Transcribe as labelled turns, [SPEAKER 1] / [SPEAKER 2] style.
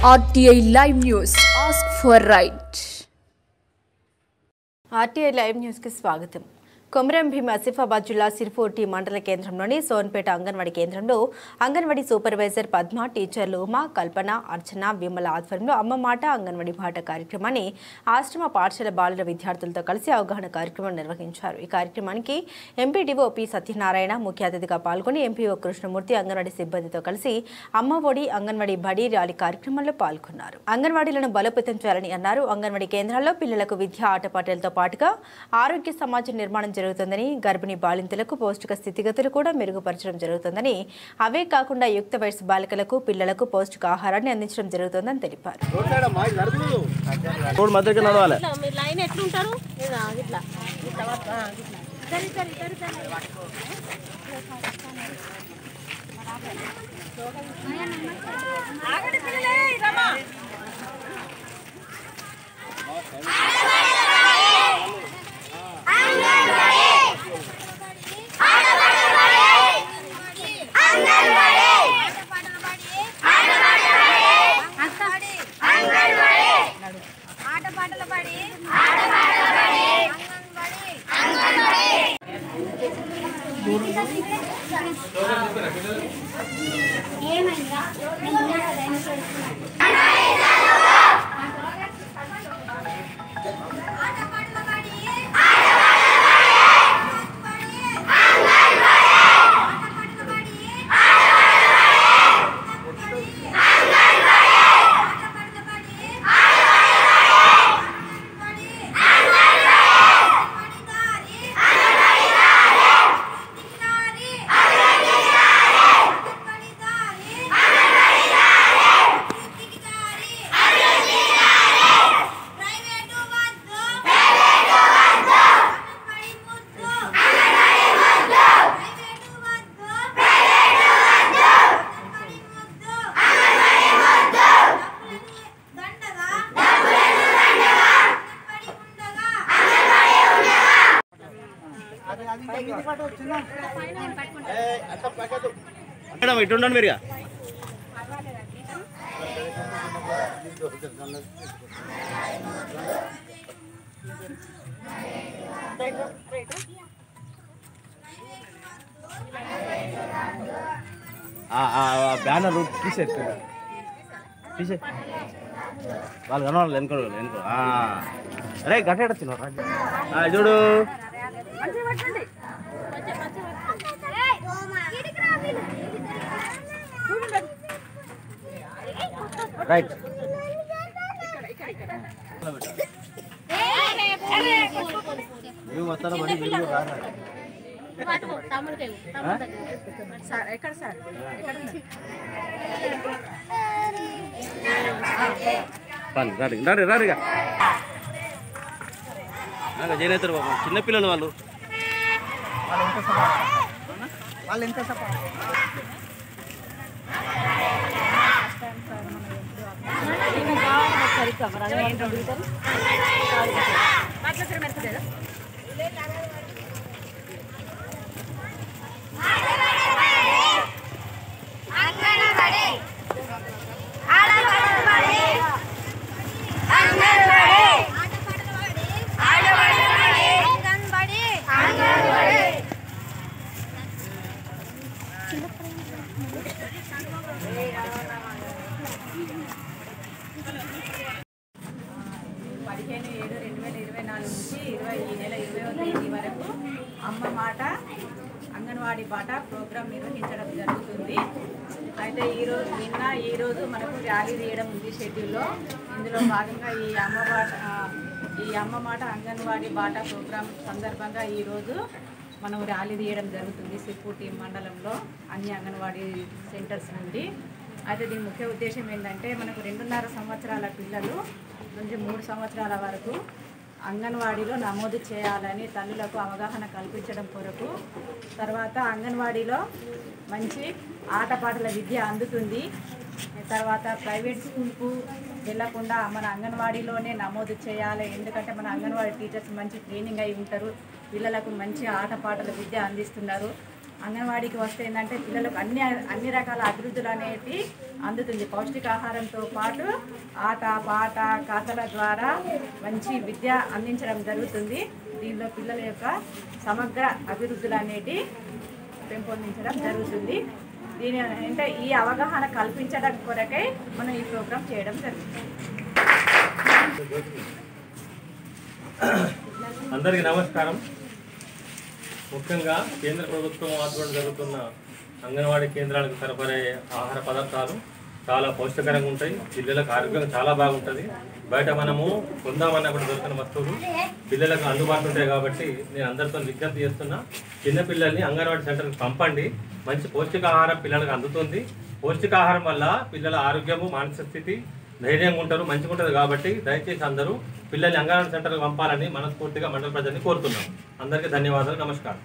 [SPEAKER 1] RTI Live News. Ask for right.
[SPEAKER 2] RTI Live News की स्वागतम. కొమరం భీం ఆసిఫాబాద్ జిల్లా సిర్పూర్ మండల కేంద్రంలోని సోన్పేట అంగన్వాడీ కేంద్రంలో అంగన్వాడీ సూపర్వైజర్ పద్మ, టీచర్లు ఉమా, కల్పన, అర్చన, విమల ఆధ్వర్యంలో అమ్మ మాట అంగన్వాడీ బాట కార్యక్రమాన్ని ఆశ్రమ పాఠశాల బాలుర విద్యార్థులతో కలిసి అవగాహన కార్యక్రమం నిర్వహించారు. ఈ కార్యక్రమానికి ఎంపీడీఓ పి సత్యనారాయణ ముఖ్య అతిథిగా పాల్గొని ఎంపీఓ కృష్ణమూర్తి అంగన్వాడీ సిబ్బందితో కలిసి అమ్మ ఒడి అంగన్వాడీ బడి ర్యాలీ కార్యక్రమంలో పాల్గొన్నారు. అంగన్వాడీలను బలోపేతం చేయాలని అన్నారు. అంగన్వాడీ కేంద్రాల్లో పిల్లలకు విద్య, ఆటపాటలతో పాటుగా ఆరోగ్య సమాజ నిర్మాణం జరుగుతుందని, గర్భిణీ బాలింతలకు పౌష్టిక స్థితిగతులు కూడా మెరుగుపరచడం జరుగుతుందని, అవే కాకుండా యుక్త వయసు బాలికలకు, పిల్లలకు పౌష్టిక ఆహారాన్ని అందించడం జరుగుతుందని తెలిపారు.
[SPEAKER 3] ఇటుండండి మీరుగా బ్యానర్ తీసే వాళ్ళు కనవాలి వెనుకో అరే గట్ట చూడు రైట్ మేము వస్తారా మరి మీరు రారా
[SPEAKER 2] ఎక్కడ సార్
[SPEAKER 3] రారిగా జయనేతరు బాబు చిన్నపిల్లలు వాళ్ళు ఎంత
[SPEAKER 4] అమ్మ మాట అంగన్వాడీ బాట ప్రోగ్రాం నిర్వహించడం జరుగుతుంది. అయితే ఈరోజు మనకు ర్యాలీ తీయడం ఉంది షెడ్యూల్లో. ఇందులో భాగంగా ఈ అమ్మ మాట అంగన్వాడీ బాట ప్రోగ్రాం సందర్భంగా ఈరోజు మనం ర్యాలీ తీయడం జరుగుతుంది సిర్పూర్ మండలంలో అన్ని అంగన్వాడీ సెంటర్స్ నుండి. అయితే దీని ముఖ్య ఉద్దేశం ఏంటంటే మనకు 2.5 సంవత్సరాల పిల్లలు నుంచి 3 సంవత్సరాల వరకు అంగన్వాడీలో నమోదు చేయాలని తల్లులకు అవగాహన కల్పించడం కొరకు. తర్వాత అంగన్వాడీలో మంచి ఆటపాటల విద్య అందుతుంది. తర్వాత ప్రైవేట్ స్కూల్కు వెళ్ళకుండా మన అంగన్వాడీలోనే నమోదు చేయాలి. ఎందుకంటే మన అంగన్వాడీ టీచర్స్ మంచి ట్రైనింగ్ అయి ఉంటారు, పిల్లలకు మంచి ఆటపాటల విద్య అందిస్తున్నారు. అంగన్వాడీకి వస్తే ఏంటంటే పిల్లలకు అన్ని రకాల అభివృద్ధులు అనేవి అందుతుంది. పౌష్టికాహారంతో పాటు ఆట పాట కథల ద్వారా మంచి విద్య అందించడం జరుగుతుంది. దీనిలో పిల్లల యొక్క సమగ్ర అభివృద్ధులు అనేవి పెంపొందించడం జరుగుతుంది. దీని అంటే ఈ అవగాహన కల్పించడం కొరకై మనం ఈ ప్రోగ్రాం చేయడం జరుగుతుంది.
[SPEAKER 5] అందరికీ నమస్కారం. ముఖ్యంగా కేంద్ర ప్రభుత్వం ఆధ్వర్యంలో జరుగుతున్న అంగన్వాడీ కేంద్రాలకు సరఫరా ఆహార పదార్థాలు చాలా పౌష్టికరంగా ఉంటాయి. పిల్లలకు ఆరోగ్యం చాలా బాగుంటుంది. బయట మనము కొందామన్నప్పుడు దొరికిన వస్తువులు పిల్లలకు అందుబాటులో ఉంటాయి. కాబట్టి నేను అందరితో విజ్ఞప్తి చేస్తున్నా, చిన్నపిల్లల్ని అంగన్వాడీ సెంటర్కి పంపండి. మంచి పౌష్టికాహారం పిల్లలకు అందుతుంది. పౌష్టికాహారం వల్ల పిల్లల ఆరోగ్యము, మానసిక స్థితి ధైర్యంగా ఉంటారు, మంచిగా ఉంటుంది. కాబట్టి దయచేసి అందరూ పిల్లల్ని అంగన్వాడీ సెంటర్కి పంపాలని మనస్ఫూర్తిగా మండల ప్రజల్ని కోరుతున్నాం. అందరికీ ధన్యవాదాలు. నమస్కారం.